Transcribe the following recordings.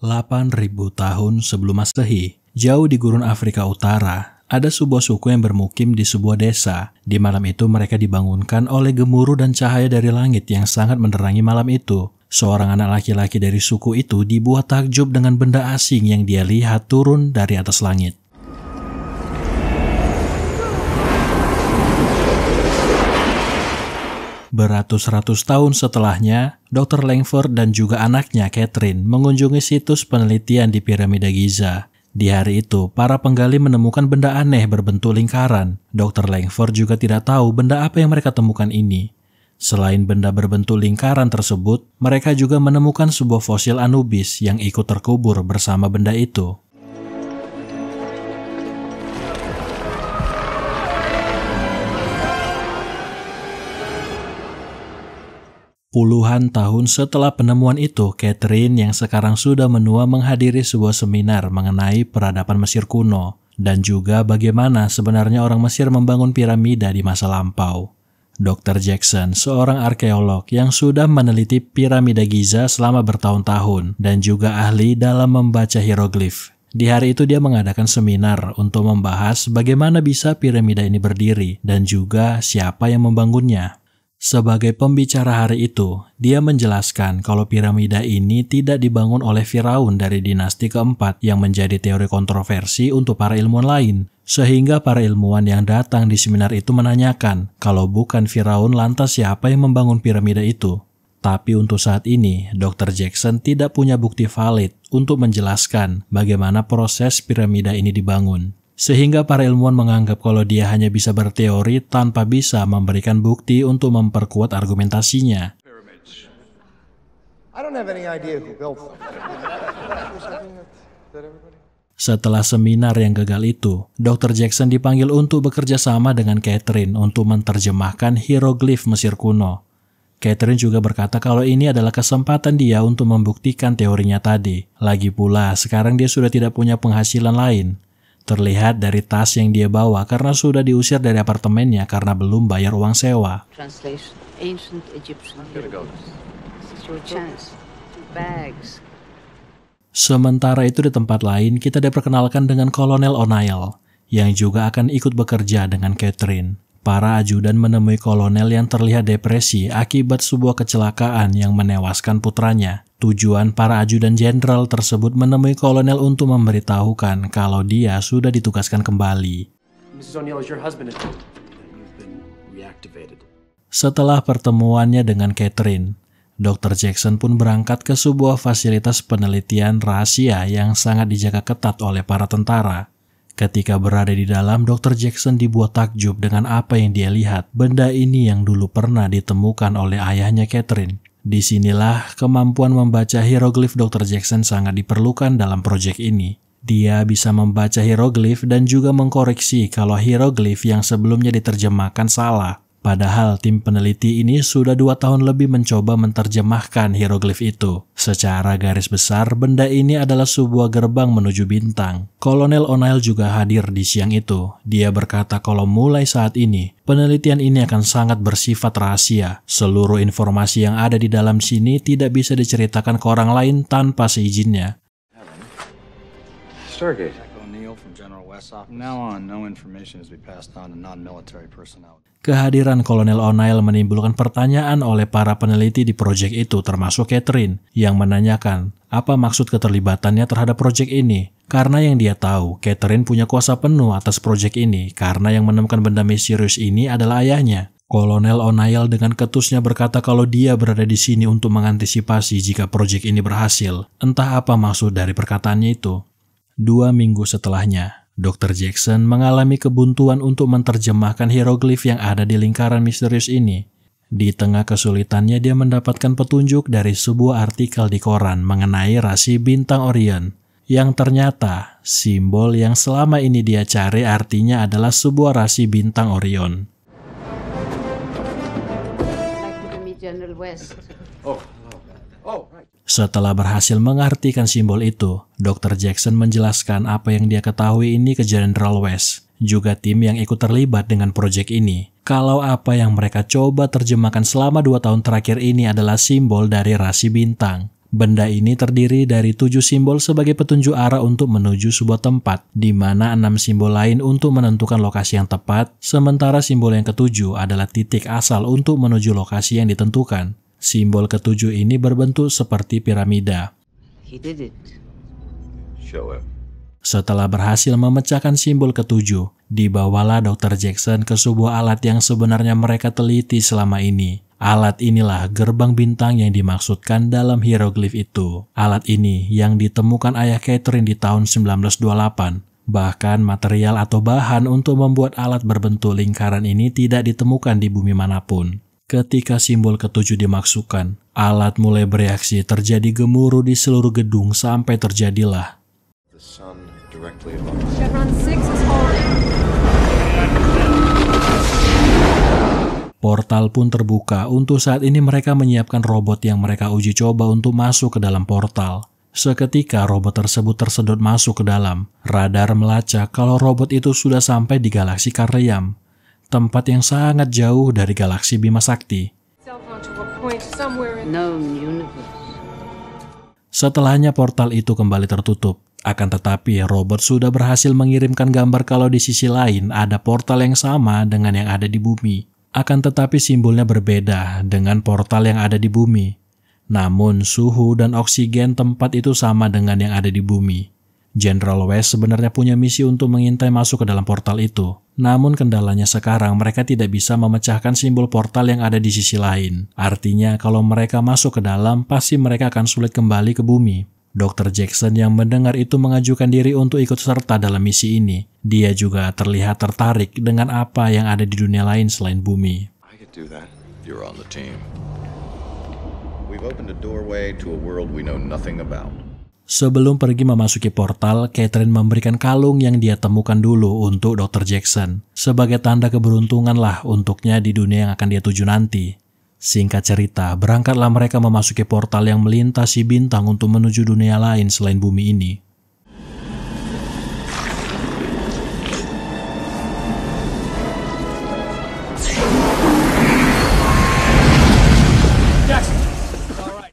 8.000 tahun sebelum Masehi, jauh di gurun Afrika Utara, ada sebuah suku yang bermukim di sebuah desa. Di malam itu mereka dibangunkan oleh gemuruh dan cahaya dari langit yang sangat menerangi malam itu. Seorang anak laki-laki dari suku itu dibuat takjub dengan benda asing yang dia lihat turun dari atas langit. Beratus-ratus tahun setelahnya, Dr. Langford dan juga anaknya Catherine mengunjungi situs penelitian di piramida Giza. Di hari itu, para penggali menemukan benda aneh berbentuk lingkaran. Dr. Langford juga tidak tahu benda apa yang mereka temukan ini. Selain benda berbentuk lingkaran tersebut, mereka juga menemukan sebuah fosil Anubis yang ikut terkubur bersama benda itu. Puluhan tahun setelah penemuan itu, Catherine yang sekarang sudah menua menghadiri sebuah seminar mengenai peradaban Mesir kuno dan juga bagaimana sebenarnya orang Mesir membangun piramida di masa lampau. Dr. Jackson, seorang arkeolog yang sudah meneliti piramida Giza selama bertahun-tahun dan juga ahli dalam membaca hieroglif. Di hari itu dia mengadakan seminar untuk membahas bagaimana bisa piramida ini berdiri dan juga siapa yang membangunnya. Sebagai pembicara hari itu, dia menjelaskan kalau piramida ini tidak dibangun oleh Firaun dari dinasti keempat yang menjadi teori kontroversi untuk para ilmuwan lain. Sehingga para ilmuwan yang datang di seminar itu menanyakan, kalau bukan Firaun lantas siapa yang membangun piramida itu? Tapi untuk saat ini, Dr. Jackson tidak punya bukti valid untuk menjelaskan bagaimana proses piramida ini dibangun. Sehingga para ilmuwan menganggap kalau dia hanya bisa berteori tanpa bisa memberikan bukti untuk memperkuat argumentasinya. Setelah seminar yang gagal itu, Dr. Jackson dipanggil untuk bekerja sama dengan Catherine untuk menerjemahkan hieroglif Mesir kuno. Catherine juga berkata kalau ini adalah kesempatan dia untuk membuktikan teorinya tadi. Lagi pula, sekarang dia sudah tidak punya penghasilan lain. Terlihat dari tas yang dia bawa karena sudah diusir dari apartemennya karena belum bayar uang sewa. Sementara itu di tempat lain kita diperkenalkan dengan Kolonel O'Neill yang juga akan ikut bekerja dengan Catherine. Para ajudan menemui kolonel yang terlihat depresi akibat sebuah kecelakaan yang menewaskan putranya. Tujuan para ajudan jenderal tersebut menemui kolonel untuk memberitahukan kalau dia sudah ditugaskan kembali. Setelah pertemuannya dengan Catherine, Dr. Jackson pun berangkat ke sebuah fasilitas penelitian rahasia yang sangat dijaga ketat oleh para tentara. Ketika berada di dalam, Dr. Jackson dibuat takjub dengan apa yang dia lihat. Benda ini yang dulu pernah ditemukan oleh ayahnya Catherine. Disinilah kemampuan membaca hieroglif Dr. Jackson sangat diperlukan dalam proyek ini. Dia bisa membaca hieroglif dan juga mengkoreksi kalau hieroglif yang sebelumnya diterjemahkan salah. Padahal tim peneliti ini sudah 2 tahun lebih mencoba menerjemahkan hieroglif itu. Secara garis besar, benda ini adalah sebuah gerbang menuju bintang. Kolonel O'Neill juga hadir di siang itu. Dia berkata kalau mulai saat ini, penelitian ini akan sangat bersifat rahasia. Seluruh informasi yang ada di dalam sini tidak bisa diceritakan ke orang lain tanpa seizinnya. Stargate. Now on, no information is to be passed on to non-military personnel. Kehadiran Kolonel O'Neill menimbulkan pertanyaan oleh para peneliti di proyek itu termasuk Catherine yang menanyakan apa maksud keterlibatannya terhadap proyek ini. Karena yang dia tahu, Catherine punya kuasa penuh atas proyek ini karena yang menemukan benda misterius ini adalah ayahnya. Kolonel O'Neill dengan ketusnya berkata kalau dia berada di sini untuk mengantisipasi jika proyek ini berhasil. Entah apa maksud dari perkataannya itu. 2 minggu setelahnya, Dr. Jackson mengalami kebuntuan untuk menerjemahkan hieroglif yang ada di lingkaran misterius ini. Di tengah kesulitannya dia mendapatkan petunjuk dari sebuah artikel di koran mengenai rasi bintang Orion, yang ternyata simbol yang selama ini dia cari artinya adalah sebuah rasi bintang Orion. Setelah berhasil mengartikan simbol itu, Dr. Jackson menjelaskan apa yang dia ketahui ini ke General West, juga tim yang ikut terlibat dengan proyek ini. Kalau apa yang mereka coba terjemahkan selama 2 tahun terakhir ini adalah simbol dari rasi bintang. Benda ini terdiri dari 7 simbol sebagai petunjuk arah untuk menuju sebuah tempat, di mana 6 simbol lain untuk menentukan lokasi yang tepat, sementara simbol yang ketujuh adalah titik asal untuk menuju lokasi yang ditentukan. Simbol ketujuh ini berbentuk seperti piramida. He did it. Show him. Setelah berhasil memecahkan simbol ketujuh, dibawalah Dr. Jackson ke sebuah alat yang sebenarnya mereka teliti selama ini. Alat inilah gerbang bintang yang dimaksudkan dalam hieroglif itu. Alat ini yang ditemukan ayah Catherine di tahun 1928. Bahkan material atau bahan untuk membuat alat berbentuk lingkaran ini tidak ditemukan di bumi manapun. Ketika simbol ketujuh dimasukkan, alat mulai bereaksi, terjadi gemuruh di seluruh gedung sampai terjadilah The sun directly above. Chevron 6 is holding. portal pun terbuka. Untuk saat ini mereka menyiapkan robot yang mereka uji coba untuk masuk ke dalam portal. Seketika robot tersebut tersedot masuk ke dalam. Radar melacak kalau robot itu sudah sampai di galaksi Karyam, tempat yang sangat jauh dari galaksi Bima Sakti. Known universe. Setelahnya portal itu kembali tertutup. Akan tetapi robot sudah berhasil mengirimkan gambar kalau di sisi lain ada portal yang sama dengan yang ada di bumi. Akan tetapi simbolnya berbeda dengan portal yang ada di bumi. Namun suhu dan oksigen tempat itu sama dengan yang ada di bumi. General West sebenarnya punya misi untuk mengintai masuk ke dalam portal itu. Namun kendalanya sekarang mereka tidak bisa memecahkan simbol portal yang ada di sisi lain. Artinya kalau mereka masuk ke dalam, pasti mereka akan sulit kembali ke bumi. Dr. Jackson yang mendengar itu mengajukan diri untuk ikut serta dalam misi ini. Dia juga terlihat tertarik dengan apa yang ada di dunia lain selain bumi. I could do that. You're on the team. We've opened a doorway to a world we know nothing about. Sebelum pergi memasuki portal, Catherine memberikan kalung yang dia temukan dulu untuk Dr. Jackson. Sebagai tanda keberuntungan lah untuknya di dunia yang akan dia tuju nanti. Singkat cerita, berangkatlah mereka memasuki portal yang melintasi bintang untuk menuju dunia lain selain bumi ini.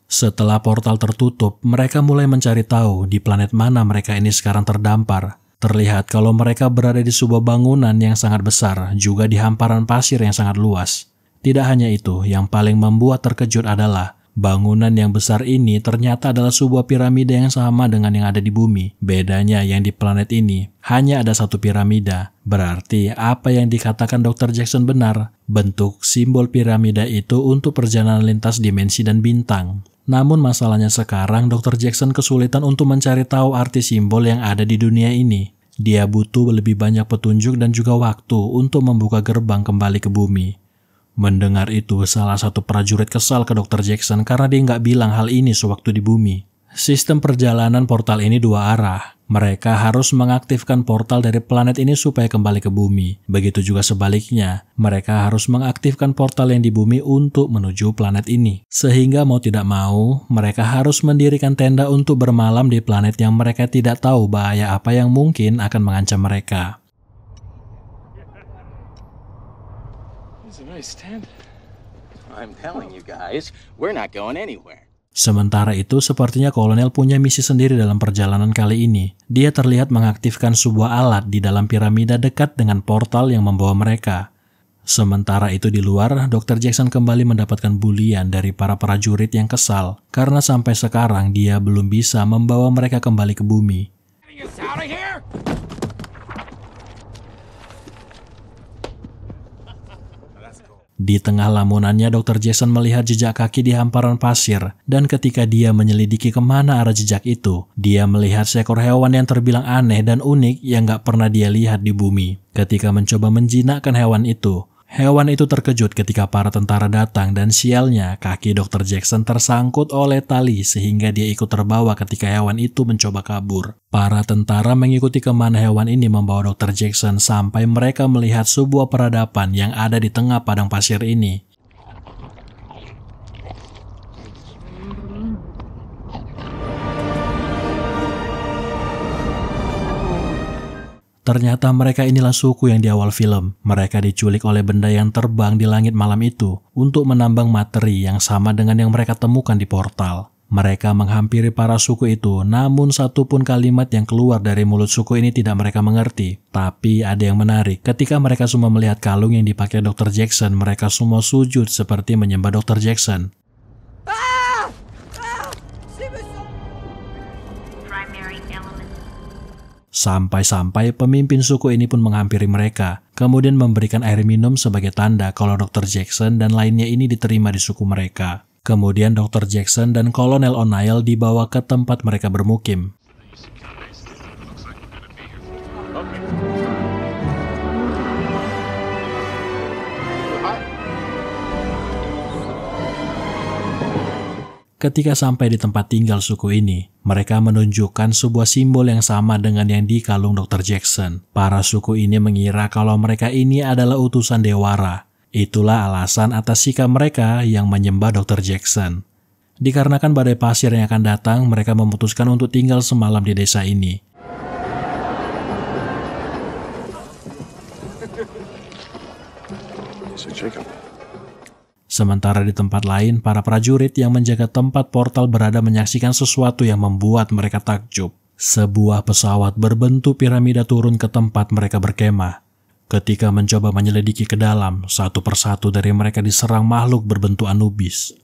Setelah portal tertutup, mereka mulai mencari tahu di planet mana mereka ini sekarang terdampar. Terlihat kalau mereka berada di sebuah bangunan yang sangat besar, juga di hamparan pasir yang sangat luas. Tidak hanya itu, yang paling membuat terkejut adalah bangunan yang besar ini ternyata adalah sebuah piramida yang sama dengan yang ada di bumi. Bedanya yang di planet ini hanya ada satu piramida. Berarti apa yang dikatakan Dr. Jackson benar, bentuk simbol piramida itu untuk perjalanan lintas dimensi dan bintang. Namun masalahnya sekarang Dr. Jackson kesulitan untuk mencari tahu arti simbol yang ada di dunia ini. Dia butuh lebih banyak petunjuk dan juga waktu untuk membuka gerbang kembali ke bumi. Mendengar itu, salah satu prajurit kesal ke Dr. Jackson karena dia nggak bilang hal ini sewaktu di bumi. Sistem perjalanan portal ini dua arah. Mereka harus mengaktifkan portal dari planet ini supaya kembali ke bumi. Begitu juga sebaliknya, mereka harus mengaktifkan portal yang di bumi untuk menuju planet ini. Sehingga mau tidak mau, mereka harus mendirikan tenda untuk bermalam di planet yang mereka tidak tahu bahaya apa yang mungkin akan mengancam mereka. I'm telling you guys, we're not going anywhere. Sementara itu, sepertinya kolonel punya misi sendiri dalam perjalanan kali ini. Dia terlihat mengaktifkan sebuah alat di dalam piramida dekat dengan portal yang membawa mereka. Sementara itu di luar, Dr. Jackson kembali mendapatkan bulian dari para prajurit yang kesal karena sampai sekarang dia belum bisa membawa mereka kembali ke bumi. Di tengah lamunannya, Dr. Jackson melihat jejak kaki di hamparan pasir, dan ketika dia menyelidiki kemana arah jejak itu, dia melihat seekor hewan yang terbilang aneh dan unik yang gak pernah dia lihat di bumi. Ketika mencoba menjinakkan hewan itu terkejut ketika para tentara datang dan sialnya kaki Dr. Jackson tersangkut oleh tali sehingga dia ikut terbawa ketika hewan itu mencoba kabur. Para tentara mengikuti kemana hewan ini membawa Dr. Jackson sampai mereka melihat sebuah peradaban yang ada di tengah padang pasir ini. Ternyata mereka inilah suku yang di awal film. Mereka diculik oleh benda yang terbang di langit malam itu untuk menambang materi yang sama dengan yang mereka temukan di portal. Mereka menghampiri para suku itu, namun satupun kalimat yang keluar dari mulut suku ini tidak mereka mengerti. Tapi ada yang menarik, ketika mereka semua melihat kalung yang dipakai Dr. Jackson, mereka semua sujud seperti menyembah Dr. Jackson. Sampai-sampai pemimpin suku ini pun menghampiri mereka, kemudian memberikan air minum sebagai tanda kalau Dr. Jackson dan lainnya ini diterima di suku mereka. Kemudian Dr. Jackson dan Kolonel O'Neill dibawa ke tempat mereka bermukim. Ketika sampai di tempat tinggal suku ini, mereka menunjukkan sebuah simbol yang sama dengan yang di kalung Dr. Jackson. Para suku ini mengira kalau mereka ini adalah utusan Dewara. Itulah alasan atas sikap mereka yang menyembah Dr. Jackson. Dikarenakan badai pasir yang akan datang, mereka memutuskan untuk tinggal semalam di desa ini. Sementara di tempat lain, para prajurit yang menjaga tempat portal berada menyaksikan sesuatu yang membuat mereka takjub. Sebuah pesawat berbentuk piramida turun ke tempat mereka berkemah. Ketika mencoba menyelidiki ke dalam, satu persatu dari mereka diserang makhluk berbentuk Anubis.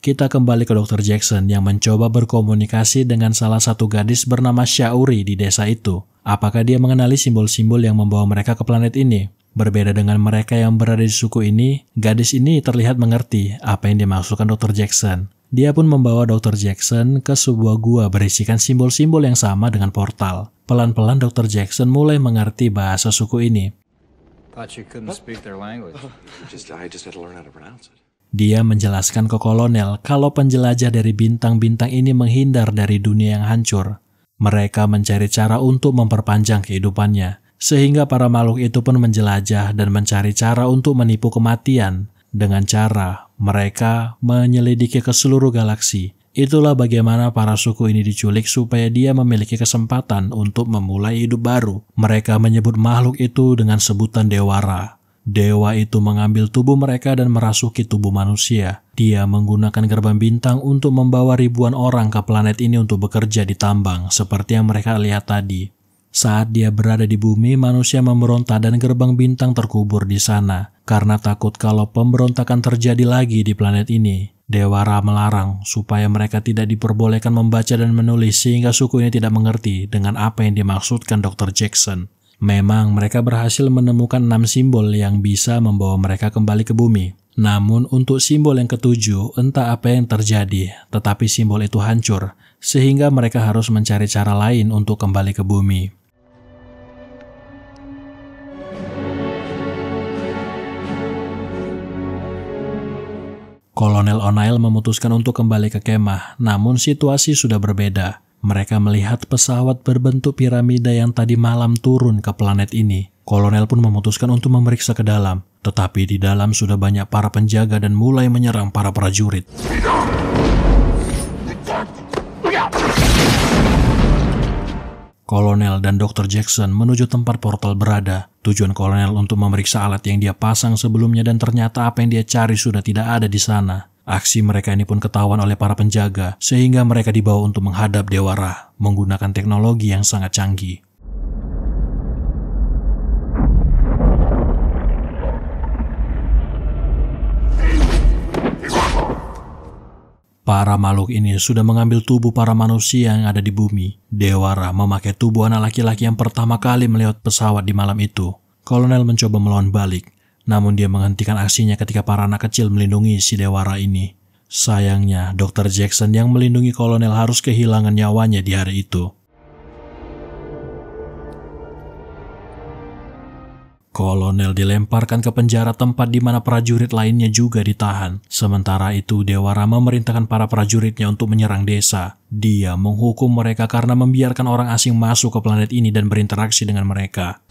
Kita kembali ke Dr. Jackson yang mencoba berkomunikasi dengan salah satu gadis bernama Shauri di desa itu. Apakah dia mengenali simbol-simbol yang membawa mereka ke planet ini? Berbeda dengan mereka yang berada di suku ini, gadis ini terlihat mengerti apa yang dimaksudkan Dr. Jackson. Dia pun membawa Dr. Jackson ke sebuah gua berisikan simbol-simbol yang sama dengan portal. Pelan-pelan Dr. Jackson mulai mengerti bahasa suku ini. Dia menjelaskan ke kolonel kalau penjelajah dari bintang-bintang ini menghindar dari dunia yang hancur. Mereka mencari cara untuk memperpanjang kehidupannya. Sehingga para makhluk itu pun menjelajah dan mencari cara untuk menipu kematian. Dengan cara mereka menyelidiki ke seluruh galaksi. Itulah bagaimana para suku ini diculik supaya dia memiliki kesempatan untuk memulai hidup baru. Mereka menyebut makhluk itu dengan sebutan Dewara. Dewa itu mengambil tubuh mereka dan merasuki tubuh manusia. Dia menggunakan gerbang bintang untuk membawa ribuan orang ke planet ini untuk bekerja di tambang, seperti yang mereka lihat tadi. Saat dia berada di bumi, manusia memberontak dan gerbang bintang terkubur di sana. Karena takut kalau pemberontakan terjadi lagi di planet ini, Dewara melarang supaya mereka tidak diperbolehkan membaca dan menulis sehingga suku ini tidak mengerti dengan apa yang dimaksudkan Dr. Jackson. Memang mereka berhasil menemukan 6 simbol yang bisa membawa mereka kembali ke bumi. Namun untuk simbol yang ketujuh, entah apa yang terjadi, tetapi simbol itu hancur, sehingga mereka harus mencari cara lain untuk kembali ke bumi. Kolonel O'Neill memutuskan untuk kembali ke kemah, namun situasi sudah berbeda. Mereka melihat pesawat berbentuk piramida yang tadi malam turun ke planet ini. Kolonel pun memutuskan untuk memeriksa ke dalam, tetapi di dalam sudah banyak para penjaga dan mulai menyerang para prajurit. Kolonel dan Dr. Jackson menuju tempat portal berada. Tujuan kolonel untuk memeriksa alat yang dia pasang sebelumnya dan ternyata apa yang dia cari sudah tidak ada di sana. Aksi mereka ini pun ketahuan oleh para penjaga, sehingga mereka dibawa untuk menghadap Dewara menggunakan teknologi yang sangat canggih. Para makhluk ini sudah mengambil tubuh para manusia yang ada di bumi. Dewara memakai tubuh anak laki-laki yang pertama kali melewat pesawat di malam itu. Kolonel mencoba melawan balik, namun dia menghentikan aksinya ketika para anak kecil melindungi si Dewara ini. Sayangnya, Dr. Jackson yang melindungi kolonel harus kehilangan nyawanya di hari itu. Kolonel dilemparkan ke penjara tempat di mana prajurit lainnya juga ditahan. Sementara itu, Dewara memerintahkan para prajuritnya untuk menyerang desa. Dia menghukum mereka karena membiarkan orang asing masuk ke planet ini dan berinteraksi dengan mereka.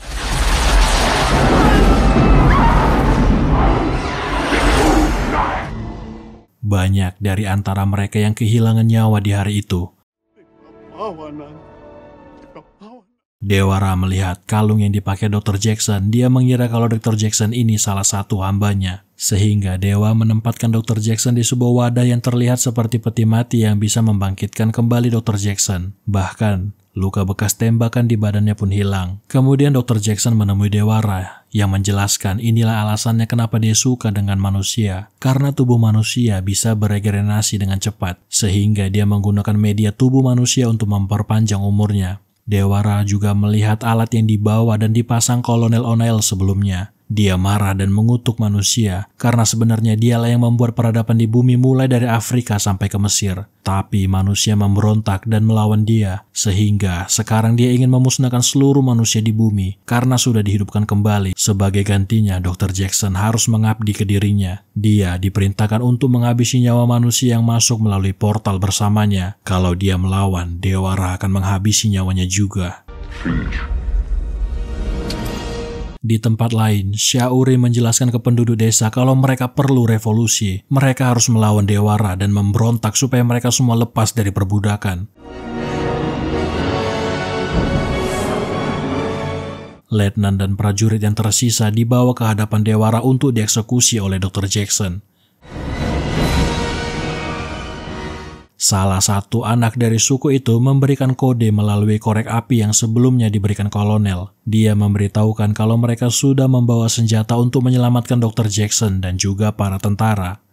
Banyak dari antara mereka yang kehilangan nyawa di hari itu. Dewara melihat kalung yang dipakai Dr. Jackson. Dia mengira kalau Dr. Jackson ini salah satu hambanya. Sehingga Dewa menempatkan Dr. Jackson di sebuah wadah yang terlihat seperti peti mati yang bisa membangkitkan kembali Dr. Jackson. Bahkan, luka bekas tembakan di badannya pun hilang. Kemudian Dr. Jackson menemui Dewara yang menjelaskan inilah alasannya kenapa dia suka dengan manusia. Karena tubuh manusia bisa beregenerasi dengan cepat. Sehingga dia menggunakan media tubuh manusia untuk memperpanjang umurnya. Dewara juga melihat alat yang dibawa dan dipasang Kolonel O'Neill sebelumnya. Dia marah dan mengutuk manusia karena sebenarnya dialah yang membuat peradaban di bumi mulai dari Afrika sampai ke Mesir. Tapi manusia memberontak dan melawan dia, sehingga sekarang dia ingin memusnahkan seluruh manusia di bumi karena sudah dihidupkan kembali. Sebagai gantinya, Dr. Jackson harus mengabdi ke dirinya. Dia diperintahkan untuk menghabisi nyawa manusia yang masuk melalui portal bersamanya. Kalau dia melawan, Dewara akan menghabisi nyawanya juga. Di tempat lain, Syauri menjelaskan ke penduduk desa kalau mereka perlu revolusi. Mereka harus melawan Dewara dan memberontak supaya mereka semua lepas dari perbudakan. Letnan dan prajurit yang tersisa dibawa ke hadapan Dewara untuk dieksekusi oleh Dr. Jackson. Salah satu anak dari suku itu memberikan kode melalui korek api yang sebelumnya diberikan kolonel. Dia memberitahukan kalau mereka sudah membawa senjata untuk menyelamatkan Dr. Jackson dan juga para tentara.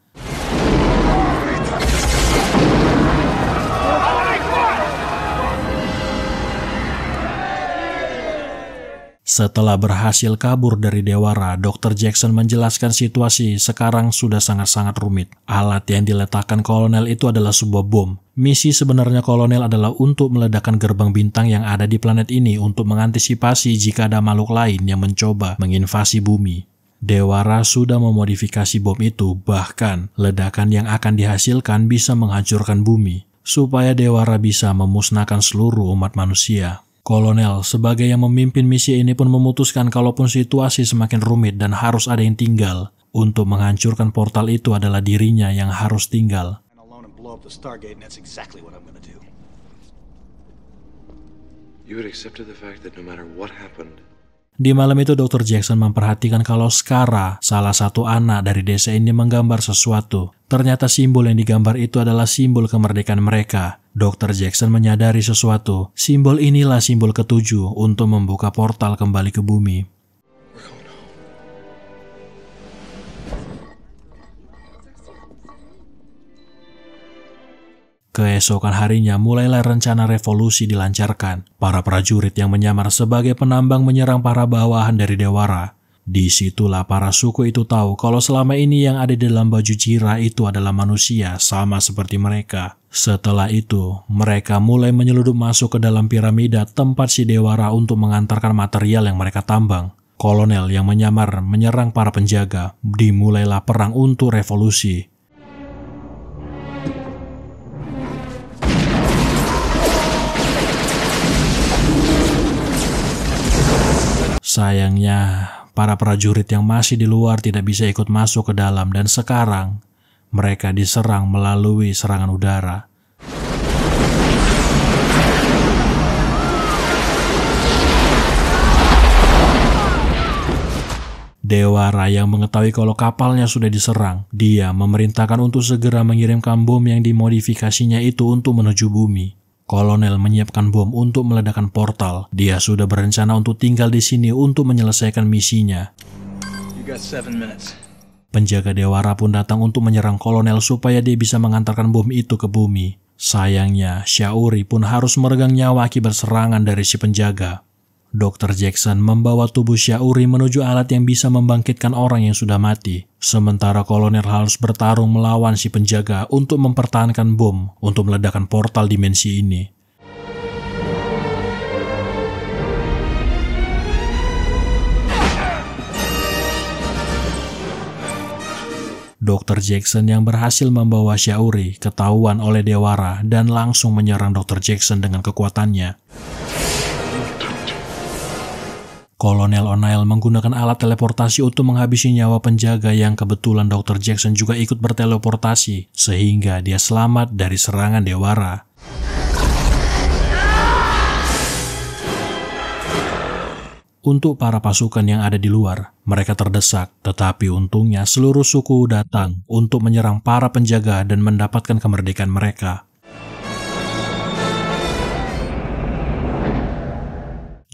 Setelah berhasil kabur dari Dewara, Dr. Jackson menjelaskan situasi sekarang sudah sangat-sangat rumit. Alat yang diletakkan kolonel itu adalah sebuah bom. Misi sebenarnya kolonel adalah untuk meledakkan gerbang bintang yang ada di planet ini untuk mengantisipasi jika ada makhluk lain yang mencoba menginvasi bumi. Dewara sudah memodifikasi bom itu, bahkan ledakan yang akan dihasilkan bisa menghancurkan bumi, supaya Dewara bisa memusnahkan seluruh umat manusia. Kolonel sebagai yang memimpin misi ini pun memutuskan kalaupun situasi semakin rumit dan harus ada yang tinggal, untuk menghancurkan portal itu adalah dirinya yang harus tinggal. Di malam itu Dr. Jackson memperhatikan kalau Skara, salah satu anak dari desa ini menggambar sesuatu. Ternyata simbol yang digambar itu adalah simbol kemerdekaan mereka. Dr. Jackson menyadari sesuatu. Simbol inilah simbol ketujuh untuk membuka portal kembali ke bumi. Keesokan harinya mulailah rencana revolusi dilancarkan. Para prajurit yang menyamar sebagai penambang menyerang para bawahan dari Dewara. Disitulah para suku itu tahu kalau selama ini yang ada di dalam baju Jira itu adalah manusia sama seperti mereka. Setelah itu, mereka mulai menyeludup masuk ke dalam piramida tempat si Dewara untuk mengantarkan material yang mereka tambang. Kolonel yang menyamar menyerang para penjaga. Dimulailah perang untuk revolusi. Sayangnya, para prajurit yang masih di luar tidak bisa ikut masuk ke dalam dan sekarang mereka diserang melalui serangan udara. Dewara yang mengetahui kalau kapalnya sudah diserang, dia memerintahkan untuk segera mengirimkan bom yang dimodifikasinya itu untuk menuju bumi. Kolonel menyiapkan bom untuk meledakkan portal. Dia sudah berencana untuk tinggal di sini untuk menyelesaikan misinya. Penjaga Dewara pun datang untuk menyerang kolonel supaya dia bisa mengantarkan bom itu ke bumi. Sayangnya, Syauri pun harus meregang nyawa akibat serangan dari si penjaga. Dr. Jackson membawa tubuh Syauri menuju alat yang bisa membangkitkan orang yang sudah mati. Sementara kolonel harus bertarung melawan si penjaga untuk mempertahankan bom untuk meledakkan portal dimensi ini. Dr. Jackson yang berhasil membawa Syauri ketahuan oleh Dewara dan langsung menyerang Dr. Jackson dengan kekuatannya. Kolonel O'Neill menggunakan alat teleportasi untuk menghabisi nyawa penjaga yang kebetulan Dr. Jackson juga ikut berteleportasi, sehingga dia selamat dari serangan Dewara. untuk para pasukan yang ada di luar. Mereka terdesak, tetapi untungnya seluruh suku datang untuk menyerang para penjaga dan mendapatkan kemerdekaan mereka.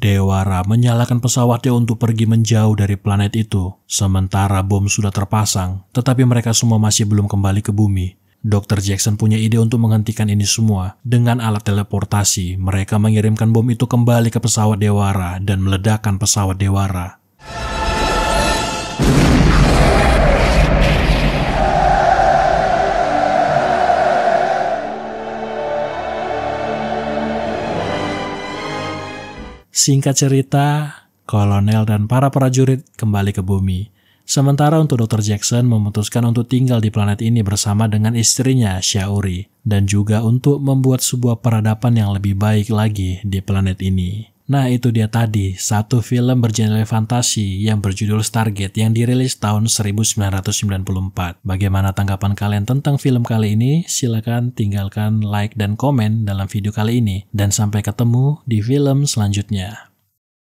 Dewara menyalakan pesawatnya untuk pergi menjauh dari planet itu, sementara bom sudah terpasang, tetapi mereka semua masih belum kembali ke bumi. Dr. Jackson punya ide untuk menghentikan ini semua. Dengan alat teleportasi, mereka mengirimkan bom itu kembali ke pesawat Dewara dan meledakkan pesawat Dewara. Singkat cerita, kolonel dan para prajurit kembali ke bumi. Sementara untuk Dr. Jackson memutuskan untuk tinggal di planet ini bersama dengan istrinya, Shaori, dan juga untuk membuat sebuah peradaban yang lebih baik lagi di planet ini. Nah, itu dia tadi, satu film bergenre fantasi yang berjudul Stargate yang dirilis tahun 1994. Bagaimana tanggapan kalian tentang film kali ini? Silakan tinggalkan like dan komen dalam video kali ini. Dan sampai ketemu di film selanjutnya.